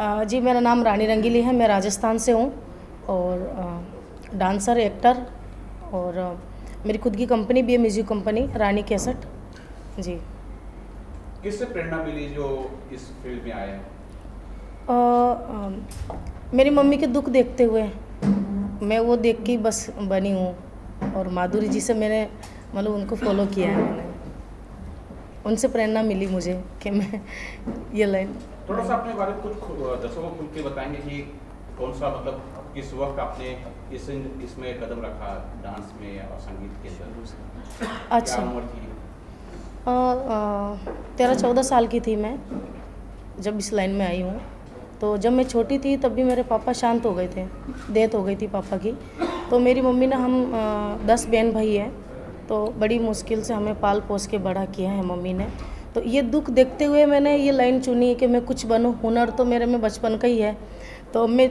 जी, मेरा नाम रानी रंगीली है। मैं राजस्थान से हूँ और डांसर, एक्टर और मेरी खुद की कंपनी भी है, म्यूजिक कंपनी रानी कैसेट। जी। किससे प्रेरणा मिली जो इस फील्ड में आए हैं? मेरी मम्मी के दुख देखते हुए मैं वो देख के बस बनी हूँ और माधुरी जी से मैंने मतलब उनको फॉलो किया है। मैंने उनसे प्रेरणा मिली मुझे कि मैं ये लाइन। थोड़ा सा अपने बारे में कुछ दर्शकों को खुल के बताएंगे कि कौन सा मतलब किस वक्त आपने इसमें कदम रखा, डांस में और संगीत के अंदर? अच्छा, क्या उम्र थी? 13-14 साल की थी मैं जब इस लाइन में आई हूँ। तो जब मैं छोटी थी तब भी मेरे पापा शांत हो गए थे, डेथ हो गई थी पापा की। तो मेरी मम्मी ने, हम 10 बहन भाई हैं, तो बड़ी मुश्किल से हमें पाल पोस के बड़ा किया है मम्मी ने। तो ये दुख देखते हुए मैंने ये लाइन चुनी कि मैं कुछ बनूं। हुनर तो मेरे में बचपन का ही है, तो मैं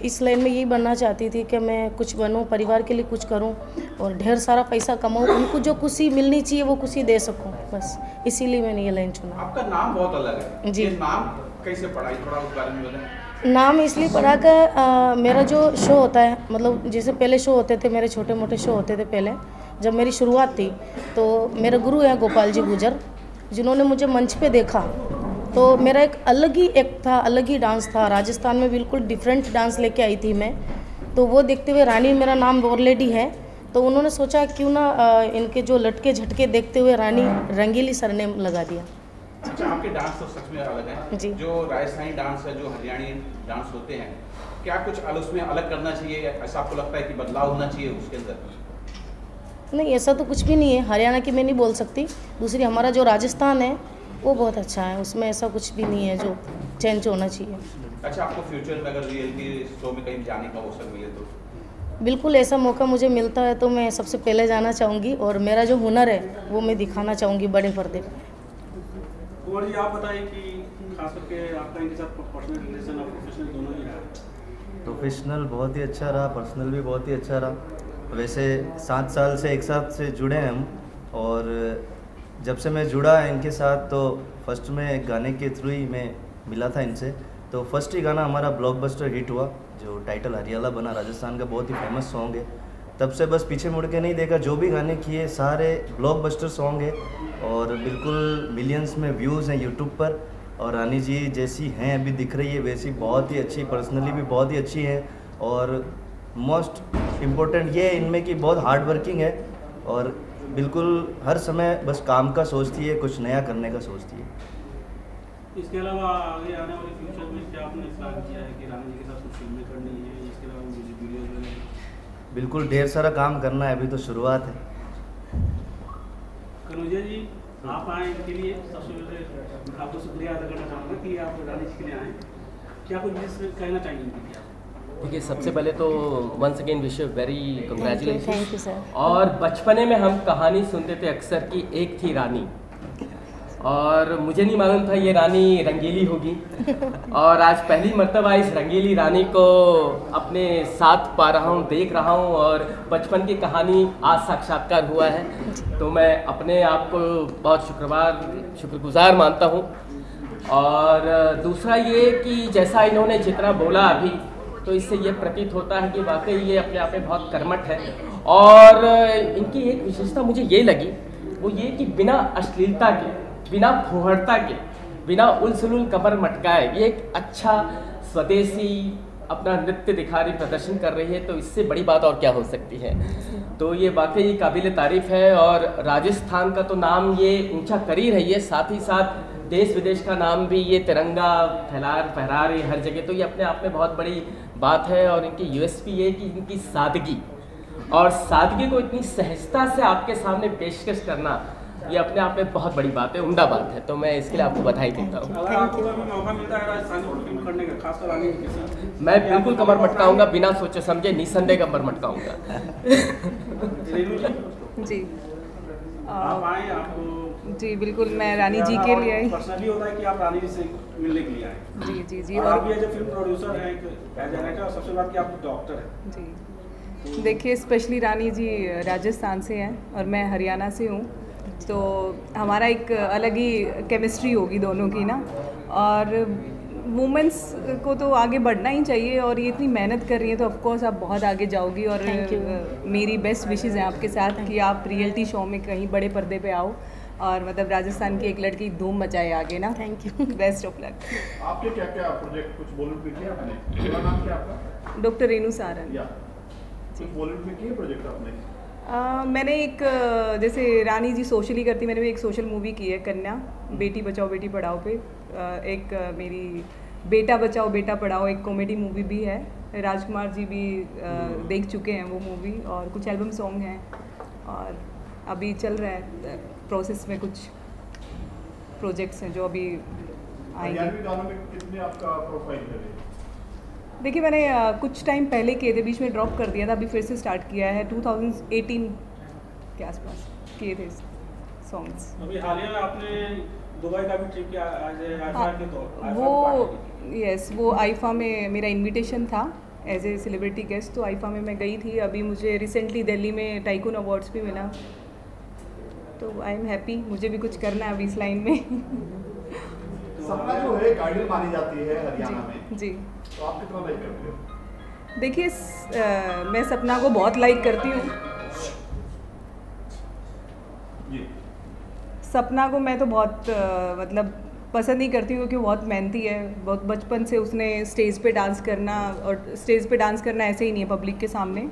इस लाइन में यही बनना चाहती थी कि मैं कुछ बनूं, परिवार के लिए कुछ करूं और ढेर सारा पैसा कमाऊं, उनको जो खुशी मिलनी चाहिए वो खुशी दे सकूं, बस इसीलिए मैंने ये लाइन चुना। आपका नाम बहुत अलग है जी। ये नाम कैसे पड़ा, थोड़ा उस बारे में बताएं। नाम इसलिए पड़ा कि मेरा जो शो होता है, मतलब जैसे पहले शो होते थे, मेरे छोटे मोटे शो होते थे पहले जब मेरी शुरुआत थी, तो मेरे गुरु हैं गोपाल जी गुजर, जिन्होंने मुझे मंच पे देखा। तो मेरा एक अलग ही एक्ट था, अलग ही डांस था। राजस्थान में बिल्कुल डिफरेंट डांस लेके आई थी मैं। तो वो देखते हुए, रानी मेरा नाम ऑलरेडी है, तो उन्होंने सोचा क्यों ना इनके जो लटके झटके देखते हुए रानी रंगीली सरनेम लगा दिया। अच्छा, आपके डांस तो सच में अलग है जी। जो राजस्थानी डांस है, जो हरियाणी डांस होते हैं, क्या कुछ उसमें अलग करना चाहिए? ऐसा आपको लगता है कि बदलाव होना चाहिए उसके अंदर? नहीं, ऐसा तो कुछ भी नहीं है। हरियाणा की मैं नहीं बोल सकती, दूसरी हमारा जो राजस्थान है वो बहुत अच्छा है, उसमें ऐसा कुछ भी नहीं है जो चेंज होना चाहिए। अच्छा, आपको फ्यूचर में अगर रियलिटी शो में कहीं जाने का अवसर मिले तो? बिल्कुल, ऐसा मौका मुझे मिलता है तो मैं सबसे पहले जाना चाहूँगी और मेरा जो हुनर है वो मैं दिखाना चाहूँगी बड़े पर्दे पर। कुंवर जी, आप बताइए कि खास करके आपका इनके साथ पर्सनल रिलेशन और प्रोफेशनल दोनों ही रहा? प्रोफेशनल बहुत ही अच्छा रहा, पर्सनल भी बहुत ही अच्छा रहा। वैसे 7 साल से एक साथ से जुड़े हैं हम, और जब से मैं जुड़ा इनके साथ तो फर्स्ट में एक गाने के थ्रू ही मैं मिला था इनसे। तो फर्स्ट ही गाना हमारा ब्लॉकबस्टर हिट हुआ, जो टाइटल हरियाला बना, राजस्थान का बहुत ही फेमस सॉन्ग है। तब से बस पीछे मुड़ के नहीं देखा, जो भी गाने किए सारे ब्लॉकबस्टर सॉन्ग है और बिल्कुल मिलियंस में व्यूज़ हैं यूट्यूब पर। और रानी जी जैसी हैं अभी दिख रही है वैसी बहुत ही अच्छी, पर्सनली भी बहुत ही अच्छी है। और मोस्ट इम्पोर्टेंट ये है इनमें कि बहुत हार्ड वर्किंग है और बिल्कुल हर समय बस काम का सोचती है, कुछ नया करने का सोचती है। इसके अलावा आगे आने वाले फ्यूचर में क्या आपने प्लान किया है कि रानी जी के साथ कुछ फिल्में करनी है, इसके अलावा म्यूजिक वीडियोज में? बिल्कुल ढेर सारा काम करना है, अभी तो शुरुआत है। कनुजा जी, आप आए इनके लिए सबसे पहले आपको शुक्रिया अदा करना चाहूँगा कि आप रानी जी के लिए आए। क्या कुछ कहना चाहेंगे इनके लिए? देखिए, सबसे पहले तो once again wish you very congratulation. Thank you sir. और बचपने में हम कहानी सुनते थे अक्सर कि एक थी रानी, और मुझे नहीं मालूम था ये रानी रंगीली होगी। और आज पहली मर्तबा इस रंगीली रानी को अपने साथ पा रहा हूँ, देख रहा हूँ, और बचपन की कहानी आज साक्षात्कार हुआ है। तो मैं अपने आप को बहुत शुक्रगुजार मानता हूँ। और दूसरा ये कि जैसा इन्होंने जितना बोला अभी, तो इससे ये प्रतीत होता है कि वाकई ये अपने आप में बहुत कर्मठ है। और इनकी एक विशेषता मुझे ये लगी, वो ये कि बिना अश्लीलता के, बिना फुहड़ता के, बिना उलसुलुल कमर मटकाए ये एक अच्छा स्वदेशी अपना नृत्य दिखा रही, प्रदर्शन कर रही है। तो इससे बड़ी बात और क्या हो सकती है। तो ये वाकई काबिल तारीफ़ है। और राजस्थान का तो नाम ये ऊंचा कर ही रही है, साथ ही साथ देश विदेश का नाम भी ये तिरंगा फहरा रही है हर जगह। तो ये अपने आप में बहुत बड़ी बात है। और इनकी यूएसपी ये कि इनकी सादगी, और सादगी को इतनी सहजता से आपके सामने पेशकश करना, ये अपने आप में बहुत बड़ी बात है, उम्दा बात है। तो मैं इसके लिए आपको बधाई देता हूँ। अगर आपको कभी मौका मिलता है राजस्थानी फिल्म करने का, खासकर रानी जी के साथ, मैं बिल्कुल कमर मटकाऊंगा, बिना सोचे समझे, निसंदेह कमर मटकाऊंगा। रेनू जी, जी आप आए, आपको जी बिल्कुल, मैं रानी जी के लिए आई। पर्सनली होता है कि आप रानी जी से मिलने के लिए आए। जी जी जी। और आप भी एज ए फिल्म प्रोड्यूसर हैं, एज एन एक्टर, और सबसे बात कि आप डॉक्टर हैं। जी देखिए, स्पेशली रानी जी राजस्थान से हैं और मैं हरियाणा से हूँ, तो हमारा एक अलग ही केमिस्ट्री होगी दोनों की ना। और वुमेंस को तो आगे बढ़ना ही चाहिए और ये इतनी मेहनत कर रही है तो ऑफ कोर्स आप बहुत आगे जाओगी और मेरी बेस्ट विशेज़ हैं आपके साथ कि आप रियलिटी शो में कहीं बड़े पर्दे पे आओ और मतलब राजस्थान की एक लड़की धूम मचाए आगे ना। Thank you. Best of luck. आपके क्या क्या प्रोजेक्ट कुछ बॉलीवुड में किए आपने? पूरा नाम क्या आपका? डॉक्टर रेणु सारन। या कुछ बॉलीवुड में किए प्रोजेक्ट आपने? मैंने एक जैसे रानी जी सोशली करती, मैंने भी एक सोशल मूवी की है कन्या, बेटी बचाओ बेटी पढ़ाओ पे। एक मेरी बेटा बचाओ बेटा पढ़ाओ एक कॉमेडी मूवी भी है, राजकुमार जी भी देख चुके हैं वो मूवी, और कुछ एल्बम सॉन्ग हैं और अभी चल रहा है प्रोसेस में कुछ प्रोजेक्ट्स हैं जो अभी आएंगे। हरियाणवी गानों में कितने आपका प्रोफाइल है? देखिए मैंने कुछ टाइम पहले किए थे, बीच में ड्रॉप कर दिया था, अभी फिर से स्टार्ट किया है। 2018 के आसपास किए थे सॉन्ग्स। अभी हालिया में आपने दुबई का भी ट्रिप किया आज के तौर वो यस वो आईफा में मेरा इनविटेशन था एज ए सेलिब्रिटी गेस्ट, तो आईफा में मैं गई थी। अभी मुझे रिसेंटली दिल्ली में टाइकून अवार्ड्स भी मिला, तो आई एम हैप्पी। मुझे भी कुछ करना है अभी इस लाइन में। सपना जो है आइडल मानी जाती है हरियाणा में, जी तो आप कितना लाइक करते हो? देखिए मैं सपना को बहुत लाइक करती हूँ। जी सपना को मैं तो बहुत मतलब पसंद ही करती हूँ क्योंकि वो बहुत मेहनती है। बहुत बचपन से उसने स्टेज पे डांस करना, और स्टेज पे डांस करना ऐसे ही नहीं है पब्लिक के सामने,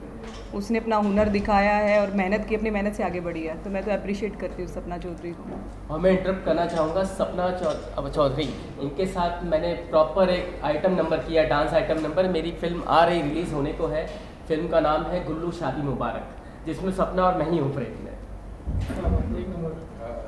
उसने अपना हुनर दिखाया है और मेहनत की, अपनी मेहनत से आगे बढ़ी है, तो मैं तो अप्रिशिएट करती हूँ सपना चौधरी को। और मैं इंटरप्ट करना चाहूँगा सपना चौधरी, इनके साथ मैंने प्रॉपर एक आइटम नंबर किया, डांस आइटम नंबर। मेरी फिल्म आ रही, रिलीज़ होने को है। फिल्म का नाम है गुल्लू शादी मुबारक, जिसमें सपना और मैं ही हूँ प्रेम में।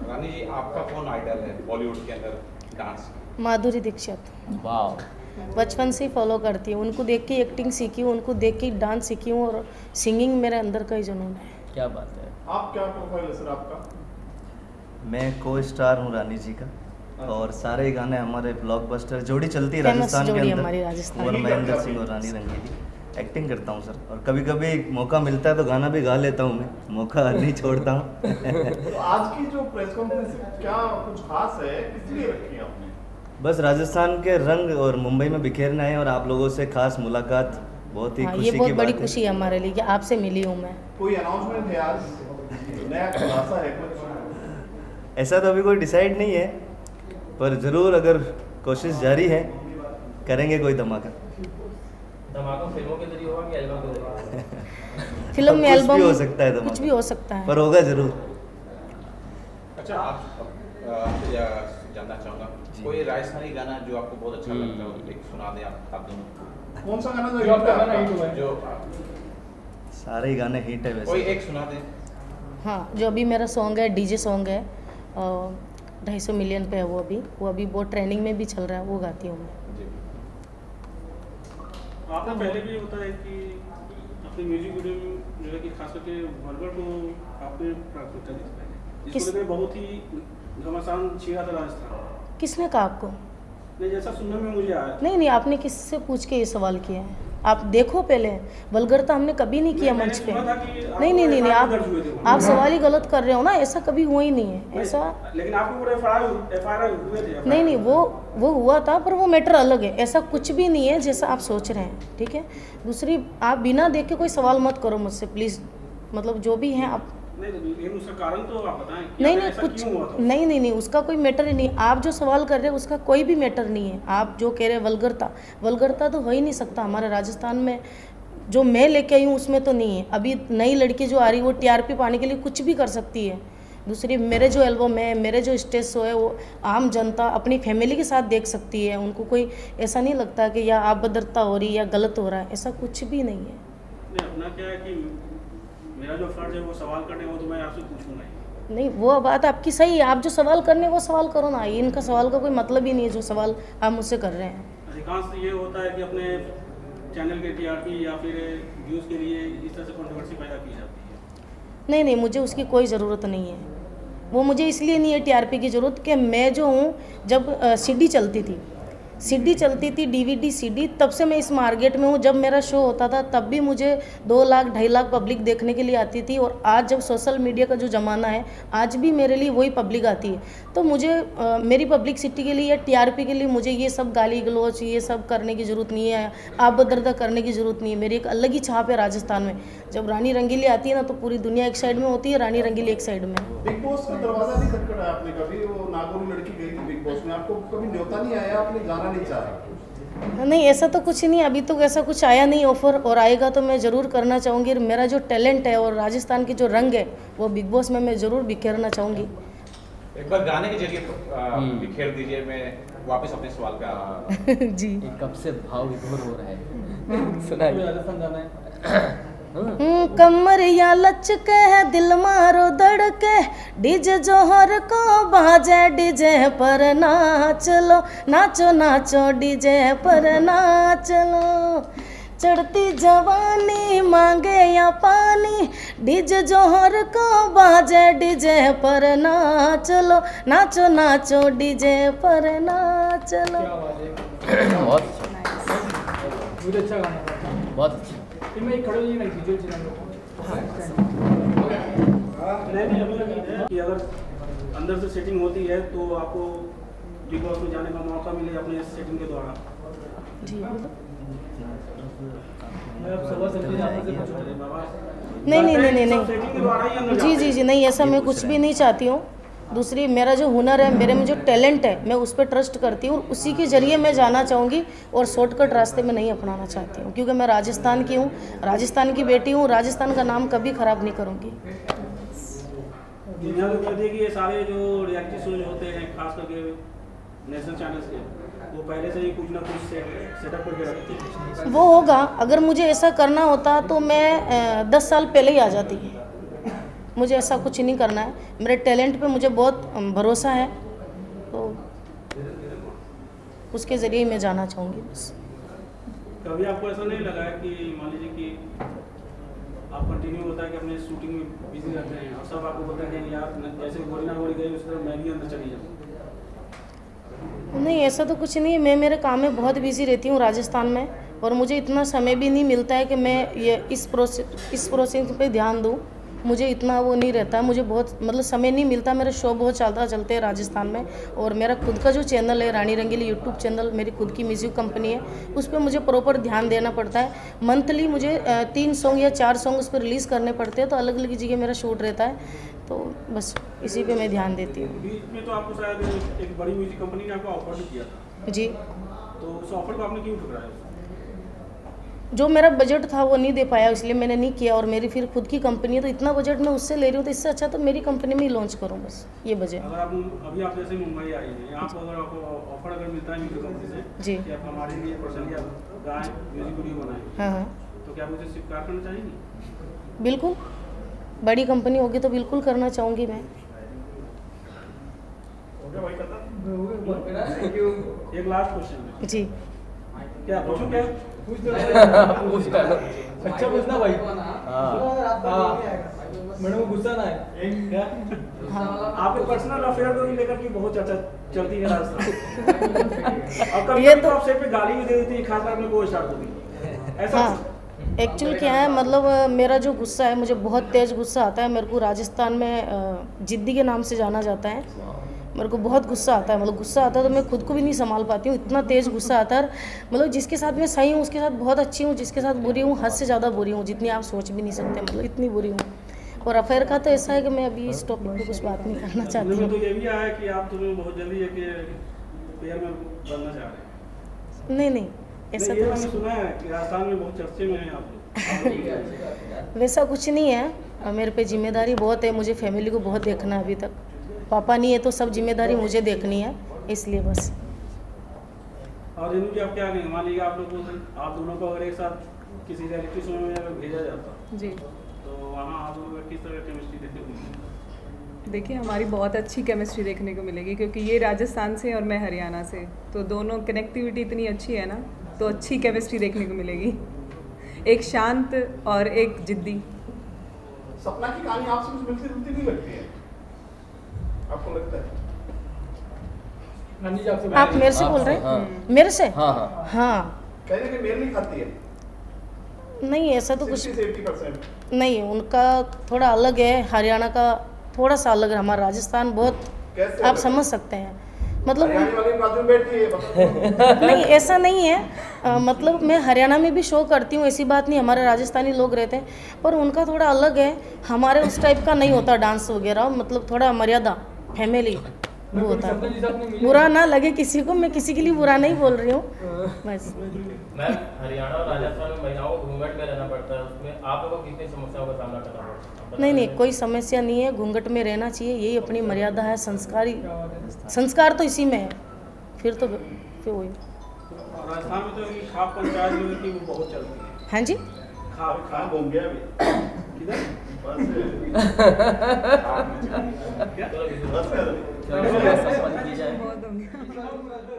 रानी जी, आपका कौन आइडल है बॉलीवुड के अंदर डांस? माधुरी दीक्षित। वाह, बचपन से ही फॉलो करती हूँ, उनको देख के एक्टिंग सीखी हूँ, उनको देख के डांस सीखी हूँ, और सिंगिंग मेरे अंदर का ही जुनून है। क्या बात है। आप क्या प्रोफाइल है सर आपका? मैं को स्टार हूँ रानी जी का, और सारे गाने हमारे ब्लॉकबस्टर जोड़ी चलती है Famous राजस्थान जोड़ी के हमारी अंदर। राजस्थान और की। महेंद्र सिंह और रानी रंगीली। एक्टिंग करता हूँ सर, और कभी कभी मौका मिलता है तो गाना भी गा लेता हूँ मैं, मौका नहीं छोड़ता हूँ। तो आज की जो प्रेस कॉन्फ्रेंस क्या कुछ खास है, किस लिए रखी है आपने? बस राजस्थान के रंग और मुंबई में बिखेरना है, और आप लोगों से खास मुलाकात बहुत ही हाँ, खुशी ये की बहुत बड़ी बात है। खुशी है हमारे लिए कि आपसे मिली हूँ मैं। कोई अनाउंसमेंट है आज, नया खुलासा है कुछ? ऐसा तो अभी कोई डिसाइड नहीं है, पर ज़रूर अगर कोशिश जारी है करेंगे कोई धमाका। धमाका फिल्मों के जरिए होगा कि एल्बम के जरिए? फिल्म में कुछ एल्बम भी हो सकता है कुछ धमाका, भी हो सकता है। पर होगा ज़रूर। अच्छा, आपसे जानना चाहूँगा कोई राजस्थानी गाना जो आपको बहुत अच्छा लगता है, एक सुना दें आप दोनों। कौन सा गाना जो जो हिट आपका है गाना आपका? हिट हुआ है? जो सारे ही गाने हिट है कोई वैसे। एक सुना दें। हाँ, जो अभी मेरा सॉन्ग है डीजे सॉन्ग है, 250 मिलियन पे है वो अभी बहुत ट्रेंडिंग में भी चल रहा है, वो गाती हूँ मैं। जी। आपने पहले भी होता है कि अपने म्यूजिक वीडियो में जो है कि खास करके वर्बर को आपने प्राथमिकता दी थी, किस- जिसको लेकर बहुत ही घमासान छेड़ा था राजस्थान। किसने कहा आपको? नहीं, जैसा सुनने में मुझे आया। नहीं, आपने किससे पूछ के ये सवाल किया है? आप देखो पहले, वल्गरता हमने कभी नहीं किया मंच पे। नहीं, आप सवाल ही गलत कर रहे हो ना, ऐसा कभी हुआ ही नहीं है ऐसा। लेकिन आपके ऊपर एफआईआर हुए थे। नहीं, वो हुआ था, पर वो मैटर अलग है, ऐसा कुछ भी नहीं है जैसा आप सोच रहे हैं, ठीक है। दूसरी, आप बिना देख के कोई सवाल मत करो मुझसे प्लीज़, मतलब जो भी है आप। लेकिन उसका कारण तो आप बताएं कि नहीं, ऐसा कुछ क्यों हुआ था? नहीं, उसका कोई मैटर ही नहीं। आप जो सवाल कर रहे हैं उसका कोई भी मैटर नहीं है। आप जो कह रहे हैं वल्गरता तो हो ही नहीं सकता हमारे राजस्थान में। जो मैं लेके आई हूँ उसमें तो नहीं है। अभी नई लड़की जो आ रही है वो टीआरपी पाने के लिए कुछ भी कर सकती है। दूसरी, मेरे जो एल्बम है, मेरे जो स्टेज शो है, वो आम जनता अपनी फैमिली के साथ देख सकती है। उनको कोई ऐसा नहीं लगता कि या आबदरता हो रही है या गलत हो रहा है, ऐसा कुछ भी नहीं है। नहीं, अपना क्या है कि मेरा जो फर्ज है वो सवाल करने वो तो मैं आपसे पूछूंगा ही। नहीं, वो बात आपकी सही है, आप जो सवाल करने वो सवाल करो ना, इनका सवाल का कोई मतलब ही नहीं है जो सवाल आप मुझसे कर रहे हैं। अधिकांश ये होता है कि अपने चैनल के टीआरपी या फिर व्यूज़ के लिए इस तरह से कंट्रोवर्सी पैदा की जाती है। नहीं, मुझे उसकी कोई ज़रूरत नहीं है। वो मुझे इसलिए नहीं है टीआरपी की ज़रूरत कि मैं जो हूँ, जब सीडी चलती थी, सीडी चलती थी, डीवीडी सीडी, तब से मैं इस मार्केट में हूँ। जब मेरा शो होता था तब भी मुझे 2 लाख 2.5 लाख पब्लिक देखने के लिए आती थी, और आज जब सोशल मीडिया का जो ज़माना है, आज भी मेरे लिए वही पब्लिक आती है। तो मुझे मेरी पब्लिसिटी के लिए या टीआरपी के लिए मुझे ये सब गाली गलौच ये सब करने की ज़रूरत नहीं है, आप बदरदा करने की ज़रूरत नहीं है। मेरी एक अलग ही छाप है राजस्थान में। जब रानी रंगीली आती है ना, तो पूरी दुनिया एक साइड में होती है, रानी रंगीली एक साइड में। बिग बॉस का दरवाजा नहीं खटखटाया आपने कभी? वो नागौरी लड़की गई थी बिग बॉस में, आपको कभी न्योता नहीं आया, आपने जाना नहीं चाहा? नहीं, ऐसा तो कुछ नहीं, अभी तो ऐसा कुछ आया नहीं ऑफर, और आएगा तो मैं ज़रूर करना चाहूँगी। मेरा जो टैलेंट है और राजस्थान की जो रंग है वो बिग बॉस में मैं ज़रूर बिखेरना चाहूँगी। एक बार गाने के जरिए बिखेर दीजिए। मैं वापस अपने सवाल पे आ रहा हूं। जी। कब से भाव विभोर हो रहा है, सुनाइए। राजस्थान जाना है। कमर या लचके है दिल मारो धड़के, डीजे जोहर को बाजे डीजे पर नाच लो, नाचो नाचो डीजे पर नाच लो। चढ़ती जवानी मांगे या पानी, डीजे जोहर को बाजे डीजे पर नाच लो, नाचो नाचो डीजे पर नाच लो। बहुत अच्छा, बहुत अच्छा गाना, बहुत अच्छा। मैं एक खड़े नहीं वीडियो कि अगर अंदर से सेटिंग होती है तो आपको बिग बॉस में जाने का मौका मिले अपने सेटिंग के द्वारा। जी नहीं, जी जी जी नहीं, ऐसा मैं कुछ भी नहीं चाहती हूँ। दूसरी, मेरा जो हुनर है, मेरे में जो टैलेंट है, मैं उस पर ट्रस्ट करती हूँ, उसी के ज़रिए मैं जाना चाहूँगी, और शॉर्टकट रास्ते में नहीं अपनाना चाहती हूँ, क्योंकि मैं राजस्थान की हूँ, राजस्थान की बेटी हूँ, राजस्थान का नाम कभी ख़राब नहीं करूँगी। दुनिया को कहते हैं कि ये सारे जो रियलिटी शोज होते हैं, खास करके नेशनल चैनल्स के, वो पहले से ही कुछ ना कुछ सेटअप करके रखते हैं। वो होगा, अगर मुझे ऐसा करना होता तो मैं 10 साल पहले ही आ जाती। मुझे ऐसा कुछ नहीं करना है, मेरे टैलेंट पे मुझे बहुत भरोसा है, तो उसके ज़रिए मैं जाना चाहूँगी बस। कभी आपको ऐसा नहीं लगा है कि मान लीजिए कि आप कंटिन्यू होता है कि अपने शूटिंग में बिजी रहते हैं और सब आपको बोलते हैं यार जैसे गोरी ना गोरी गई उस तरह मैं भी अंदर चली जाऊँ? नहीं, ऐसा तो कुछ नहीं है। मैं मेरे काम में बहुत बिजी रहती हूँ राजस्थान में, और मुझे इतना समय भी नहीं मिलता है कि मैं ये इस प्रोसेस पे ध्यान दूँ। मुझे इतना वो नहीं रहता है, मुझे बहुत मतलब समय नहीं मिलता। मेरे शो बहुत चलते हैं राजस्थान में, और मेरा खुद का जो चैनल है रानी रंगीली यूट्यूब चैनल, मेरी खुद की म्यूज़िक कंपनी है, उस पर मुझे प्रॉपर ध्यान देना पड़ता है। मंथली मुझे 3 सॉन्ग या 4 सॉन्ग उस पर रिलीज़ करने पड़ते हैं, तो अलग अलग जगह मेरा शूट रहता है, तो बस इसी पे मैं ध्यान देती हूँ। बीच में तो आपको शायद एक बड़ी म्यूजिक कंपनी ने आपको ऑफर भी किया था। जी। तो उस ऑफर को आपने क्यों ठुकराया? जो मेरा बजट था वो नहीं दे पाया, इसलिए मैंने नहीं किया, और मेरी फिर खुद की कंपनी है, तो इतना बजट मैं उससे ले रही हूँ, तो इससे अच्छा तो मेरी कंपनी में ही लॉन्च करूँ, बस ये वजह। अगर आप अभी आप जैसे मुंबई आई हैं, यहाँ पर अगर आपको ऑफर अगर मिलता है म्यूजिक कंपनी से जी, कि आप हमारे लिए पर्सनली आप गाएं, म्यूजिक वीडियो बनाएं, हाँ हाँ तो क्या आप उसे स्वीकार करना चाहेंगी? बिल्कुल, बड़ी कंपनी होगी तो बिल्कुल करना चाहूँगी मैं। एक लास्ट क्वेश्चन जी। क्या पूछूं? क्या अच्छा पूछना भाई। मैडम को गुस्सा ना है क्या? आपके पर्सनल अफेयर को लेकर के बहुत चर्चा चलती है राजस्थान। और कभी ये तो तो आप सेट पे गाली भी दे देती है, खासकर अपने को स्टार्ट होती ऐसा। हाँ, एक्चुअली क्या है, मतलब मेरा जो गुस्सा है, मुझे बहुत तेज़ गुस्सा आता है। मेरे को राजस्थान में जिद्दी के नाम से जाना जाता है। मेरे को बहुत गुस्सा आता है, मतलब गुस्सा आता है तो मैं खुद को भी नहीं संभाल पाती हूँ, इतना तेज़ गुस्सा आता है। मतलब जिसके साथ मैं सही हूँ उसके साथ बहुत अच्छी हूँ, जिसके साथ बुरी हूँ हद से ज़्यादा बुरी हूँ, जितनी आप सोच भी नहीं सकते, मतलब इतनी बुरी हूँ। और अफेयर का तो ऐसा है कि मैं अभी इस टॉपिक पे कुछ बात नहीं करना चाहती हूँ। तो ये भी आया है कि आप तुम्हें बहुत जल्दी है कि पेयर में बनना चाह रहे हैं। नहीं, ऐसा ये मैंने सुना है कि राजस्थान में बहुत चर्चे में हैं आप लोग। वैसा कुछ नहीं है, मेरे पे जिम्मेदारी बहुत है, मुझे फैमिली को बहुत देखना है। अभी तक पापा नहीं है तो सब जिम्मेदारी मुझे देखनी है, इसलिए बस। और रेनू जी आप क्या कहेंगे? मान लीजिए आप दोनों को अगर एक साथ किसी रियलिटी शो में अगर भेजा जाता जी, तो वहाँ आप लोगों को किस तरह की केमिस्ट्री देखने को मिलेगी? देखिए हमारी बहुत अच्छी केमिस्ट्री देखने को मिलेगी, क्योंकि ये राजस्थान से और मैं हरियाणा से, तो दोनों कनेक्टिविटी इतनी अच्छी है ना, तो अच्छी केमिस्ट्री देखने को मिलेगी। एक शांत और एक जिद्दी। सपना की कहानी आपसे कुछ मिलती जुलती नहीं लगती है, आपको लगता है? रानी जी आपसे आप मेरे से बोल रहे हैं? हाँ। मेरे से? हाँ हाँ हाँ। कहने के मेल नहीं खाती है नहीं ऐसा तो कुछ 60-80%। नहीं, उनका थोड़ा अलग है, हरियाणा का थोड़ा सा अलग है, हमारा राजस्थान बहुत कैसे आप अलग? समझ सकते हैं मतलब हरियाणी वाली बाजू में बैठी है मतलब नहीं ऐसा नहीं है मतलब मैं हरियाणा में भी शो करती हूँ, ऐसी बात नहीं, हमारे राजस्थानी लोग रहते हैं पर उनका थोड़ा अलग है, हमारे उस टाइप का नहीं होता डांस वगैरह, मतलब थोड़ा मर्यादा फैमिली वो होता है। बुरा ना लगे किसी को, मैं किसी के लिए बुरा नहीं बोल रही हूँ बस। मैम हरियाणा और राजस्थान में महिलाओं को घूंघट में रहना पड़ता है, उसमें आप लोगों को कितनी समस्याओं का सामना करना पड़ता है? नहीं नहीं कोई समस्या नहीं है, घूंघट में रहना चाहिए, यही अपनी मर्यादा है, संस्कार तो इसी में है, फिर वही। राजस्थान में तो ये खाप पंचायत जो है कि वो बहुत चलती है। हाँ जी खा घूम गया अभी किधर? बस चलो, संपन्न की जाए। बहुत हो गया।